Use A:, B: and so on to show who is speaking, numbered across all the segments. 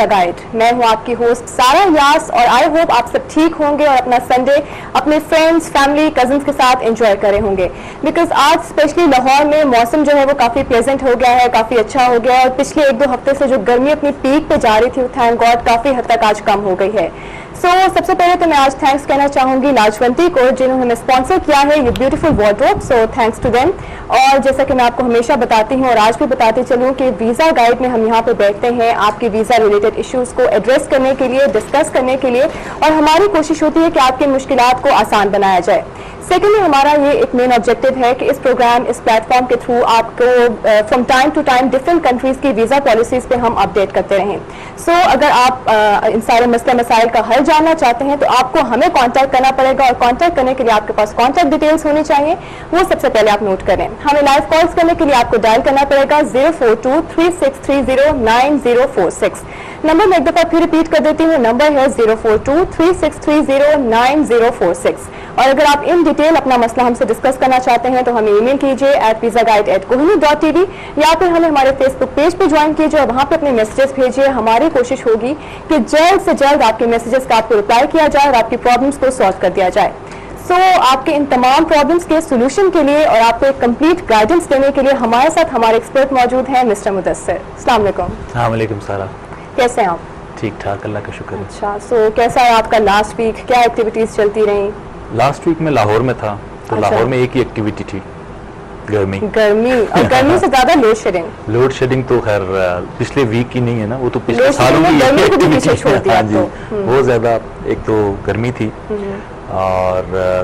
A: Guide. मैं हूं आपकी होस्ट सारा यास और आई होप आप सब ठीक होंगे और अपना संडे अपने फ्रेंड्स, फैमिली, कजिन्स के साथ एंजॉय करे होंगे। बिकॉज आज स्पेशली लाहौर में मौसम जो है वो काफी प्लेजेंट हो गया है, काफी अच्छा हो गया है और पिछले 1-2 हफ्ते से जो गर्मी अपनी पीक पे जा रही थी थैंक गॉड काफी हद तक आज कम हो गई है। सबसे पहले तो मैं आज थैंक्स कहना चाहूंगी लाजवंती को जिन्होंने हमें स्पॉन्सर किया है ये beautiful wardrobe. Thanks to them. और जैसा कि मैं आपको हमेशा बताती हूँ और आज भी बताती चलूँ कि वीजा गाइड में हम यहाँ पे बैठते हैं आपके वीजा रिलेटेड इश्यूज को एड्रेस करने के लिए, डिस्कस करने के लिए और हमारी कोशिश होती है कि आपकी मुश्किलात को आसान बनाया जाए। सेकेंडली हमारा ये एक मेन ऑब्जेक्टिव है कि इस प्रोग्राम, इस प्लेटफॉर्म के थ्रू आपको from time to time different countries की वीजा पॉलिसीज पे हम अपडेट करते रहें। अगर आप इन सारे मसले मसाइल का हल जानना चाहते हैं तो आपको हमें कांटेक्ट करना पड़ेगा और कांटेक्ट करने के लिए आपके पास कांटेक्ट डिटेल्स होनी चाहिए, वो सबसे पहले आप नोट करें। हमें लाइव कॉल्स करने के लिए आपको डायल करना पड़ेगा 04236309046। नंबर मैं एक दफा फिर रिपीट कर देती हूँ, नंबर है 04236309046। और अगर आप इन डिटेल अपना मसला हमसे डिस्कस करना चाहते हैं तो हमें ईमेल कीजिए @visaguide@kohinoor.tv या फिर हमें हमारे फेसबुक पेज पे ज्वाइन कीजिए और वहां पे अपने मैसेजेस भेजिए। हमारी कोशिश होगी कि जल्द से जल्द आपके मैसेजेस का आपको रिप्लाई किया जाए और आपकी प्रॉब्लम्स को सॉल्व कर दिया जाए। आपके इन तमाम प्रॉब्लम्स के सोल्यूशन के लिए और आपको एक कंप्लीट गाइडेंस देने के लिए हमारे साथ हमारे एक्सपर्ट मौजूद हैं मिस्टर मुदस्सिर। अस्सलाम वालेकुम।
B: सारा,
A: कैसे हैं आप?
B: ठीक ठाक, अल्लाह का शुक्र है।
A: अच्छा, कैसा है आपका लास्ट वीक? क्या एक्टिविटीज चलती रही?
B: लास्ट वीक में लाहौर में था तो लाहौर में एक ही एक्टिविटी थी, गर्मी और
A: गर्मी से ज्यादा लोड शेडिंग
B: तो खैर पिछले वीक की नहीं है ना, वो तो पिछले सालों की एक्टिविटी है। हाँ जी, बहुत ज्यादा एक तो गर्मी थी और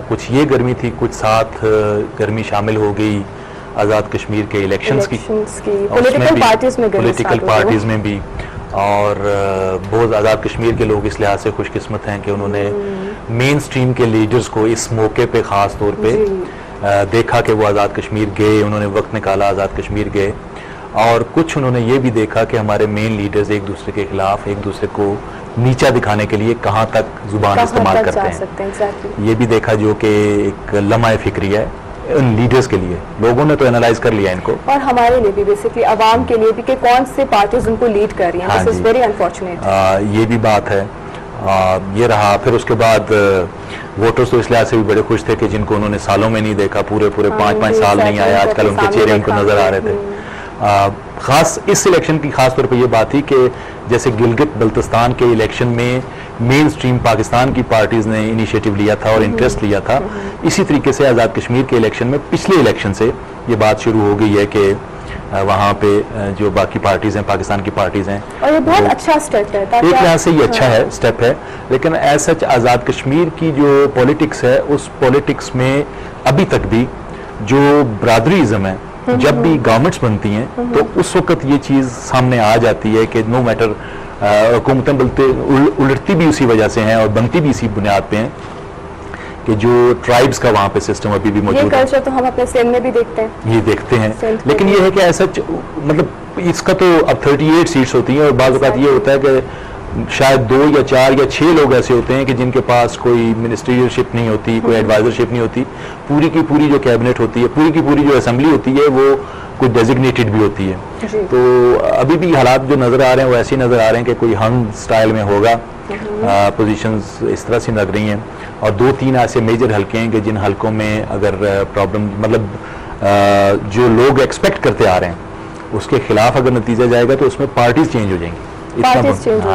B: कुछ ये गर्मी थी, कुछ साथ गर्मी शामिल हो गई आज़ाद कश्मीर के इलेक्शंस की
A: पॉलिटिकल
B: पार्टीज में भी। और बहुत आज़ाद कश्मीर के लोग इस लिहाज से खुशकिस्मत हैं कि उन्होंने मेन स्ट्रीम के लीडर्स को इस मौके पे ख़ास तौर पे देखा कि वो आज़ाद कश्मीर गए, उन्होंने वक्त निकाला, आज़ाद कश्मीर गए। और कुछ उन्होंने ये भी देखा कि हमारे मेन लीडर्स एक दूसरे के खिलाफ, एक दूसरे को नीचा दिखाने के लिए कहाँ तक जुबान इस्तेमाल करते हैं। ये भी देखा जो कि एक लम्हा फिक्री है इन लीडर्स के लिए। लोगों ने तो एनालाइज कर लिया इनको और
A: हमारे लिए भी, बेसिकली अवाम के लिए भी कि कौन से पार्टीज उनको लीड कर रही हैं। This is very unfortunate.
B: ये भी बात है। ये रहा। फिर उसके बाद वोटर्स तो इस लिहाज से भी बड़े खुश थे कि जिनको उन्होंने सालों में नहीं देखा, पूरे 5-5 साल नहीं आए, आजकल उनके चेहरे उनको नजर आ रहे थे। खास इस इलेक्शन की खास तौर पे ये बात थी कि जैसे गिलगित बल्तिस्तान के इलेक्शन में मेन स्ट्रीम पाकिस्तान की पार्टीज ने इनिशिएटिव लिया था और इंटरेस्ट लिया था, इसी तरीके से आज़ाद कश्मीर के इलेक्शन में, पिछले इलेक्शन से ये बात शुरू हो गई है कि वहाँ पे जो बाकी पार्टीज हैं, पाकिस्तान की पार्टीज हैं,
A: और ये बहुत अच्छा स्टेप है।
B: एक लिहाज से ये अच्छा है, स्टेप है। लेकिन एज सच आज़ाद कश्मीर की जो पॉलिटिक्स है, उस पॉलिटिक्स में अभी तक भी जो ब्रादरीज़म है, जब भी गवर्नमेंट्स बनती हैं तो उस वक्त ये चीज़ सामने आ जाती है कि नो मैटर हुकूमतें उलटती भी उसी वजह से हैं और बनती भी इसी बुनियाद पे हैं कि जो ट्राइब्स का वहाँ पे सिस्टम अभी भी मौजूद है।
A: ये कल्चर तो हम अपने सेम में भी देखते हैं।
B: ये देखते हैं, लेकिन ये है कि ऐसा मतलब इसका तो अब 38 सीट्स होती हैं और बाज़ औक़ात ये होता है कि शायद 2 या 4 या 6 लोग ऐसे होते हैं कि जिनके पास कोई मिनिस्ट्रियलशिप नहीं होती, कोई एडवाइजरशिप नहीं होती। पूरी की पूरी जो कैबिनेट होती है, पूरी की पूरी जो असेंबली होती है, वो कोई डेजिग्नेटेड भी होती है। तो अभी भी हालात जो नज़र आ रहे हैं वो ऐसे नज़र आ रहे हैं कि कोई हंग स्टाइल में होगा। पोजीशंस इस तरह से लग रही हैं और 2-3 ऐसे मेजर हल्के हैं कि जिन हल्कों में अगर प्रॉब्लम मतलब जो लोग एक्सपेक्ट करते आ रहे हैं उसके खिलाफ अगर नतीजा जाएगा तो उसमें पार्टीज चेंज हो जाएंगी। हाँ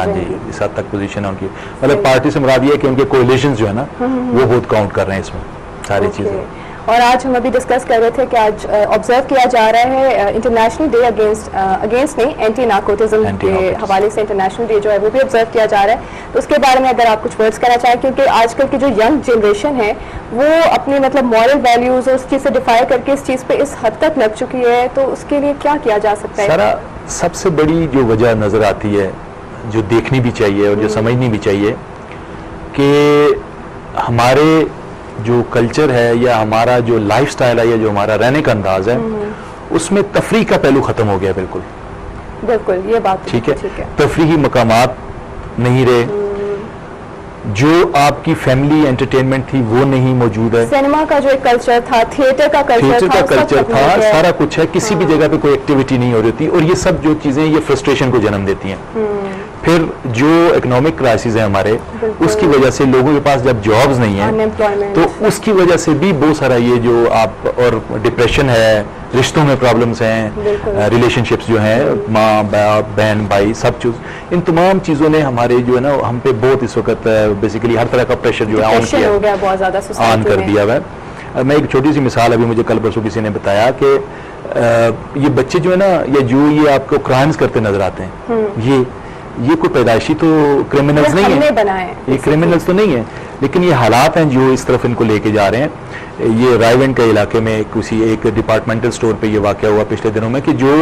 B: जी, इस हद तक पोजीशन है उनकी। मतलब पार्टी से मुराद ये है कि उनके कोलिशंस जो है ना वो बहुत काउंट कर रहे हैं इसमें सारी चीज़ें।
A: और आज हम अभी डिस्कस कर रहे थे कि आज ऑब्जर्व किया जा रहा है इंटरनेशनल डे अगेंस्ट नहीं, एंटी नार्कोटिज्म के हवाले से इंटरनेशनल डे जो है वो भी ऑब्जर्व किया जा रहा है। तो उसके बारे में अगर आप कुछ वर्ड्स कहना चाहें, क्योंकि आजकल की जो यंग जनरेशन है वो अपनी मतलब मॉरल वैल्यूज और उस चीज़ से डिफाई करके इस चीज़ पे इस हद तक लग चुकी है, तो उसके लिए क्या किया जा सकता है?
B: सारा सबसे बड़ी जो वजह नज़र आती है, जो देखनी भी चाहिए और जो समझनी भी चाहिए, कि हमारे जो कल्चर है या हमारा जो लाइफस्टाइल है या जो हमारा रहने का अंदाज है, उसमें तफरीह का पहलू खत्म हो गया। बिल्कुल
A: ये बात
B: ठीक है। तफरीही मकामात नहीं रहे, जो आपकी फैमिली एंटरटेनमेंट थी वो नहीं मौजूद है।
A: सिनेमा का जो एक कल्चर था, थिएटर का कल्चर था,
B: सारा कुछ है। किसी भी जगह पे कोई एक्टिविटी नहीं हो रही थी और ये सब जो चीजें ये फ्रस्ट्रेशन को जन्म देती हैं। फिर जो इकोनॉमिक क्राइसिस है हमारे, उसकी वजह से लोगों के पास जब जॉब्स नहीं है तो उसकी वजह से भी बहुत सारा ये जो आप, और डिप्रेशन है, रिश्तों में प्रॉब्लम्स हैं, रिलेशनशिप्स जो हैं, माँ बाप बहन भाई सब चीज, इन तमाम चीज़ों ने हमारे जो है ना हम पे बहुत इस वक्त बेसिकली हर तरह का प्रेशर जो है ऑन किया, ऑन कर दिया हुआ है। मैं एक छोटी सी मिसाल, अभी मुझे कल परसों किसी ने बताया कि ये बच्चे जो है ना, ये आपको क्राइम्स करते नजर आते हैं, ये कोई पैदाइशी तो क्रिमिनल्स नहीं है, ये क्रिमिनल्स तो नहीं है, लेकिन ये हालात हैं जो इस तरफ इनको लेके जा रहे हैं। ये रायगंज के इलाके में किसी एक डिपार्टमेंटल स्टोर पे ये वाकया हुआ पिछले दिनों में कि जो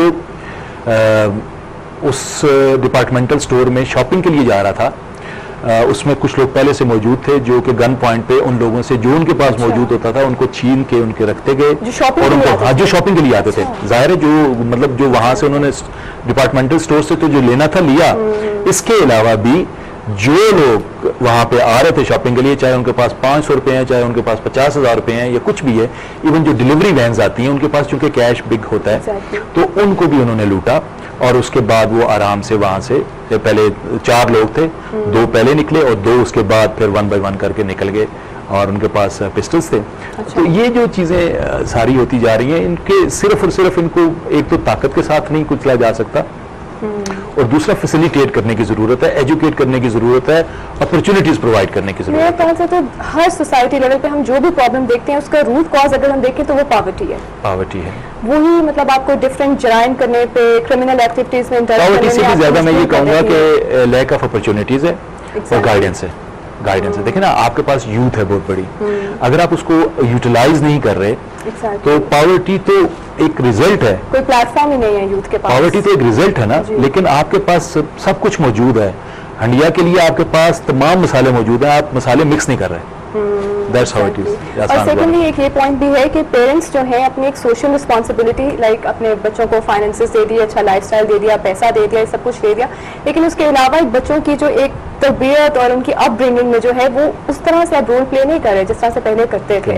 B: उस डिपार्टमेंटल स्टोर में शॉपिंग के लिए जा रहा था, उसमें कुछ लोग पहले से मौजूद थे जो कि गन पॉइंट पे उन लोगों से जो उनके पास मौजूद होता था उनको छीन के उनके रखते गए, और उनको जो शॉपिंग के लिए आते थे, जाहिर है जो मतलब जो वहां से उन्होंने डिपार्टमेंटल स्टोर से तो जो लेना था लिया, इसके अलावा भी जो लोग वहां पे आ रहे थे शॉपिंग के लिए, चाहे उनके पास 500 रुपए हैं, चाहे उनके पास 50,000 रुपए हैं या कुछ भी है, इवन जो डिलीवरी वैन्स आती हैं उनके पास चूंकि कैश बिग होता है, तो उनको भी उन्होंने लूटा। और उसके बाद वो आराम से वहां से, पहले 4 लोग थे, 2 पहले निकले और 2 उसके बाद फिर 1 बाय 1 करके निकल गए, और उनके पास पिस्टल्स थे। तो ये जो चीजें सारी होती जा रही हैं, इनके सिर्फ और सिर्फ इनको एक तो ताकत के साथ नहीं कुचला जा सकता, और दूसरा फैसिलिटेट करने की जरूरत है, एजुकेट करने की जरूरत है, अपॉर्चुनिटीज प्रोवाइड करने की जरूरत है।
A: मेरे ख्याल से तो हर सोसाइटी लेवल पे हम जो भी प्रॉब्लम देखते हैं उसका रूट कॉज अगर हम देखें तो वो पॉवर्टी है।
B: पॉवर्टी है,
A: वही मतलब आपको डिफरेंट जराइम करने पे, क्रिमिनल एक्टिविटीज में इंटरेस्ट,
B: पॉवर्टी से भी ज्यादा मैं ये कहूंगा कि लैक ऑफ अपॉर्चुनिटीज है और गाइडेंस है। देखिए ना, आपके पास यूथ है बहुत बड़ी, अगर आप उसको यूटिलाइज नहीं कर रहे तो पॉवर्टी तो एक रिजल्ट है,
A: कोई प्लेटफॉर्म ही नहीं है यूथ के पास।
B: पॉवर्टी तो एक रिजल्ट है ना, लेकिन आपके पास सब कुछ मौजूद है। हंडिया के लिए आपके पास तमाम मसाले मौजूद हैं, आप मसाले मिक्स नहीं कर रहे। That's how it is.
A: और सेकेंडली एक ये पॉइंट भी है कि पेरेंट्स जो है अपनी एक सोशल रिस्पॉन्सिबिलिटी, लाइक अपने बच्चों को फाइनेंसेस दे दिए, अच्छा लाइफस्टाइल दे दिया, पैसा दे दिया, सब कुछ दे दिया, लेकिन उसके अलावा बच्चों की जो एक तरबियत और उनकी अपब्रिंगिंग में जो है वो उस तरह से अब रोल प्ले नहीं कर रहे जिस तरह से पहले करते थे।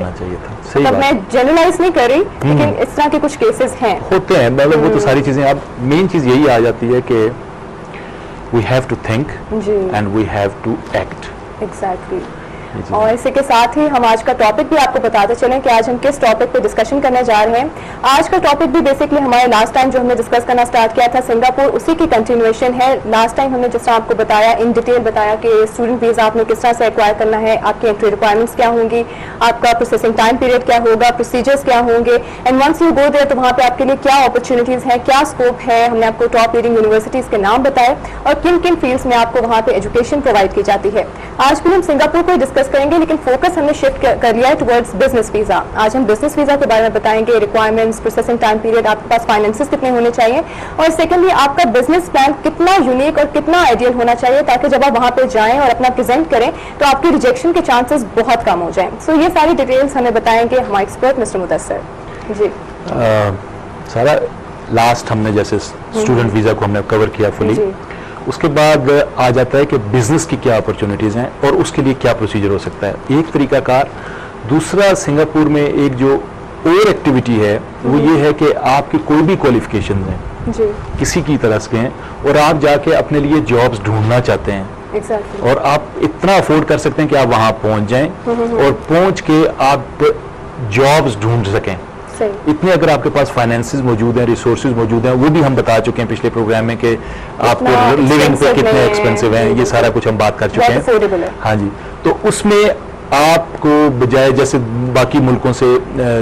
A: तब मैं जनरलाइज नहीं कर रही, लेकिन इस तरह के कुछ केसेस हैं, होते हैं,
B: मतलब वो तो सारी चीजें। अब मेन चीज यही आ जाती है कि we have to think and we have to act.
A: Exactly. और इसी के साथ ही हम आज का टॉपिक भी आपको बताते चलें कि आज हम किस टॉपिक पे डिस्कशन करने जा रहे हैं। आज का टॉपिक भी बेसिकली हमारे लास्ट टाइम जो हमने डिस्कस करना स्टार्ट किया था सिंगापुर, उसी की कंटिन्यूएशन है। लास्ट टाइम हमने जिस तरह आपको बताया, इन डिटेल बताया कि स्टूडेंट वीजा आपने किस तरह से एक्वायर करना है, आपकी एंट्री रिक्वायरमेंट्स क्या होंगी, आपका प्रोसेसिंग टाइम पीरियड क्या होगा, प्रोसीजर्स क्या होंगे, and once you go there तो वहाँ पे आपके लिए क्या अपॉर्चुनिटीज हैं, क्या स्कोप है। हमने आपको टॉप लीडिंग यूनिवर्सिटीज के नाम बताए और किन किन फील्ड्स में आपको वहाँ पे एजुकेशन प्रोवाइड की जाती है। आज भी हम सिंगापुर को डिस्कस करेंगे, लेकिन फोकस हमने शिफ्ट कर लिया है टुवर्ड्स बिजनेस वीजा। आज हम बिजनेस वीजा के बारे में बताएंगे, रिक्वायरमेंट्स, प्रोसेसिंग टाइम पीरियड, आपके पास फाइनेंसेस कितने होने चाहिए, और सेकेंडली आपका बिजनेस प्लान कितना यूनिक और कितना आइडियल होना चाहिए ताकि जब आप वहां पे जाएं और अपना प्रेजेंट करें तो आपकी रिजेक्शन के चांसेस बहुत कम हो जाएं। सो ये सारी डिटेल्स हमें बताएंगे हमारे एक्सपर्ट मिस्टर मुदस्सर जी।
B: सारा लास्ट हमने जैसे स्टूडेंट वीजा को हमने कवर किया फुली, उसके बाद आ जाता है कि बिजनेस की क्या अपॉर्चुनिटीज हैं और उसके लिए क्या प्रोसीजर हो सकता है, एक तरीकाकार। दूसरा, सिंगापुर में एक जो और एक्टिविटी है वो ये है कि आपकी कोई भी क्वालिफिकेशन हैं किसी की तरह के हैं और आप जाके अपने लिए जॉब्स ढूंढना चाहते हैं, और आप इतना अफोर्ड कर सकते हैं कि आप वहां पहुंच जाएं और पहुंच के आप जॉब्स ढूंढ सकें। इतने अगर आपके पास फाइनेंसेस मौजूद हैं, रिसोर्सेज मौजूद हैं, वो भी हम बता चुके हैं पिछले प्रोग्राम में कि आपको लिविंग पे कितने एक्सपेंसिव हैं, ये सारा कुछ हम बात कर चुके हैं। हाँ जी, तो उसमें आपको बजाय जैसे बाकी मुल्कों से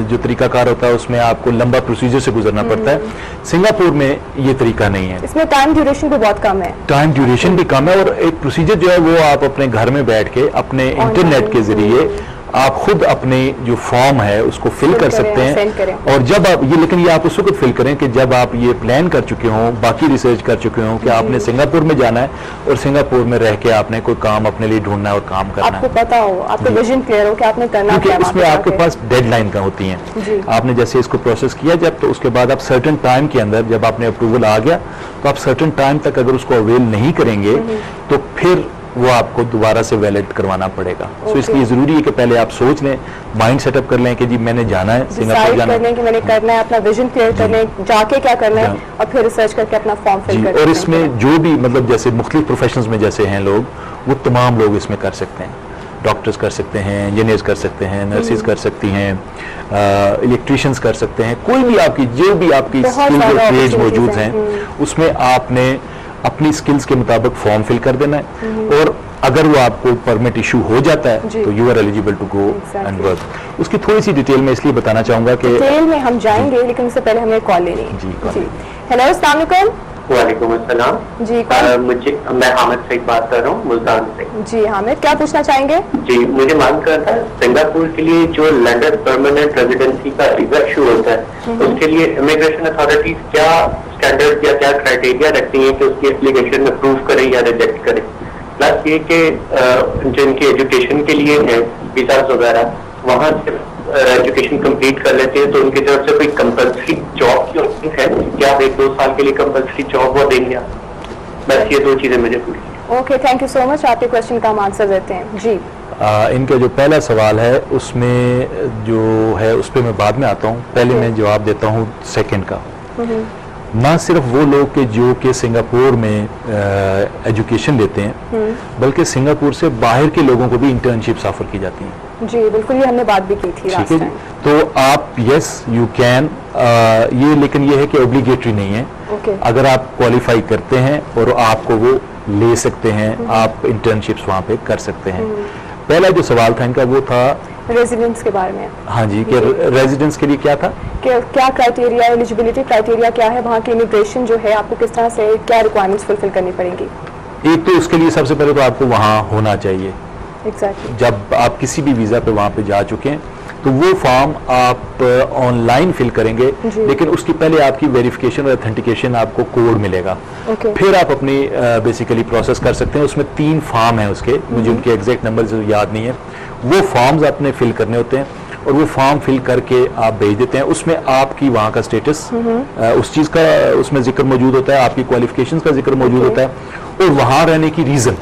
B: जो तरीकाकार होता है उसमें आपको लंबा प्रोसीजर से गुजरना पड़ता है, सिंगापुर में ये तरीका नहीं है।
A: इसमें टाइम ड्यूरेशन भी बहुत कम है,
B: टाइम ड्यूरेशन भी कम है, और एक प्रोसीजर जो है वो आप अपने घर में बैठ के अपने इंटरनेट के जरिए आप खुद अपने जो फॉर्म है उसको फिल कर सकते हैं। और जब आप ये, लेकिन ये आप उस वक्त फिल करें कि जब आप ये प्लान कर चुके हों, बाकी रिसर्च कर चुके हों कि आपने सिंगापुर में जाना है और सिंगापुर में रह के आपने कोई काम अपने लिए ढूंढना है और काम करना है,
A: आपको पता हो, आपको विजन क्लियर हो कि आपने करना क्या है।
B: इसमें आपके पास डेडलाइन का होती हैं, आपने जैसे इसको प्रोसेस किया जब, तो उसके बाद आप सर्टेन टाइम के अंदर जब आपने अप्रूवल आ गया तो आप सर्टेन टाइम तक अगर उसको अवेल नहीं करेंगे तो फिर वो आपको दोबारा से वैलिड करवाना पड़ेगा। सो इसलिए ज़रूरी है कि पहले आप सोच लें, माइंड सेटअप कर लें कि जी मैंने जाना है सिंगापुर
A: डिसाइड
B: जाना
A: कर लें कि मैंने करना है, अपना विजन क्लियर कर लें, जाके क्या करना है, और फिर रिसर्च करके अपना फॉर्म फिल
B: जी।
A: कर
B: और इसमें जो भी मतलब जैसे मुख्तलिफ प्रोफेशंस में जैसे हैं लोग, वो तमाम लोग इसमें कर सकते हैं। डॉक्टर्स कर सकते हैं, इंजीनियर्स कर सकते हैं, नर्सेज कर सकती हैं, इलेक्ट्रिशियंस कर सकते हैं, कोई भी आपकी जो भी आपकी
A: बहुत
B: स्किल्स और
A: सारे
B: ट्रेड्स
A: opportunities
B: मौजूद
A: हैं।
B: हैं, उसमें आपने अपनी स्किल्स के मुताबिक फॉर्म फिल कर देना है। और अगर वो आपको परमिट इशू हो जाता है
A: जी।
B: तो you are eligible to go
A: Exactly.
B: And work. उसकी थोड़ी सी डिटेल में इसलिए बताना चाहूँगा कि
A: डिटेल में हम जाएंगे, लेकिन उससे पहले हमें कॉल लेनी है।
B: जी, call
A: जी, हेलो, अस्सलाम वालेकुम।
C: वालेकुम अस्सलाम।
A: जी, कौन?
C: मैं हामिद सईद बात कर रहा हूँ मुल्तान से।
A: जी हामिद, क्या पूछना चाहेंगे?
C: जी, मुझे मालूम करना था सिंगापुर के लिए जो लंदन परमानेंट रेजिडेंसी का वीजा इशू होता है, उसके लिए इमिग्रेशन अथॉरिटीज क्या स्टैंडर्ड या क्या क्राइटेरिया रखती हैं कि उसकी एप्लीकेशन अप्रूव करें या रिजेक्ट करें? प्लस ये कि जिनकी एजुकेशन के लिए है वीजा वगैरह, वहाँ से एजुकेशन कंप्लीट कर लेते हैं तो उनकी तरफ से कोई कंपल्सरी जॉब की ऑप्शन है क्या? आप 1-2 साल के लिए कंपल्सरी जॉब वो देंगे आप? बस ये 2 चीजें मुझे पूछी।
A: Okay, thank you so much. आपके क्वेश्चन का हम आंसर देते हैं। जी,
B: इनका जो पहला सवाल है उसमें जो है उस पर मैं बाद में आता हूँ, पहले मैं जवाब देता हूँ सेकंड का। ना सिर्फ वो लोग के जो कि सिंगापुर में एजुकेशन लेते हैं, बल्कि सिंगापुर से बाहर के लोगों को भी इंटर्नशिप्स ऑफर की जाती हैं।
A: जी बिल्कुल, ये हमने बात भी की थी
B: ठीक
A: लास्ट
B: है जी।
A: टाइम।
B: तो आप यस यू कैन, ये लेकिन ये है कि ऑब्लिगेटरी नहीं है।
A: ओके,
B: अगर आप क्वालिफाई करते हैं और आपको वो ले सकते हैं, आप इंटर्नशिप्स वहाँ पे कर सकते हैं। पहला जो सवाल था इनका वो था,
A: रेजिडेंस के बारे में
B: हाँ जी, कि रेजिडेंस के लिए क्या था?
A: कि क्या क्राइटेरिया, एलिजिबिलिटी क्राइटेरिया क्या है, वहाँ की इमिग्रेशन जो है आपको किस तरह से क्या रिक्वायरमेंट्स फुलफिल करनी पड़ेंगी?
B: एक तो उसके लिए सबसे पहले तो आपको वहाँ होना चाहिए।
A: एग्जैक्टली।
B: जब आप किसी भी वीज़ा पे वहाँ पे जा चुके हैं तो वो फॉर्म आप ऑनलाइन फिल करेंगे,
A: जी।
B: लेकिन उसकी पहले आपकी वेरिफिकेशन और ऑथेंटिकेशन आपको कोड मिलेगा।
A: ओके,
B: फिर आप अपनी बेसिकली प्रोसेस कर सकते हैं। उसमें 3 फॉर्म हैं उसके, मुझे उनके एग्जैक्ट नंबर याद नहीं है। वो फॉर्म्स आपने फिल करने होते हैं और वो फॉर्म फिल करके आप भेज देते हैं। उसमें आपकी वहाँ का स्टेटस, उस चीज़ का उसमें जिक्र मौजूद होता है, आपकी क्वालिफिकेशंस का जिक्र मौजूद होता है, और वहाँ रहने की रीज़न।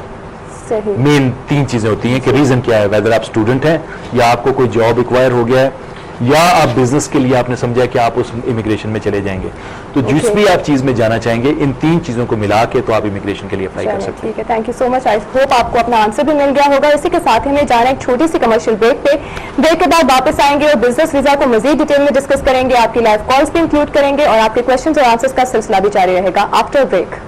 A: सही।
B: मेन 3 चीजें होती हैं कि रीजन क्या है, वेदर आप स्टूडेंट हैं या आपको कोई जॉब रिक्वायर हो गया है या आप बिजनेस के लिए आपने समझा कि आप उस इमिग्रेशन में चले जाएंगे। तो जिस
A: Okay.
B: भी आप चीज में जाना चाहेंगे, इन 3 चीजों को मिला के तो आप इमिग्रेशन के लिए अप्लाई कर
A: चलिए,
B: सकते हैं।
A: ठीक है, thank you so much. I hope आपको अपना आंसर भी मिल गया होगा। इसी के साथ ही हमें जाना एक छोटी सी कमर्शियल ब्रेक पे। ब्रेक के बाद वापस आएंगे और बिजनेस वीजा को मजीद डिटेल में डिस्कस करेंगे, आपकी लाइव कॉल्स भी इंक्लूड करेंगे और आपके क्वेश्चन और आंसर्स का सिलसिला भी जारी रहेगा आफ्टर ब्रेक।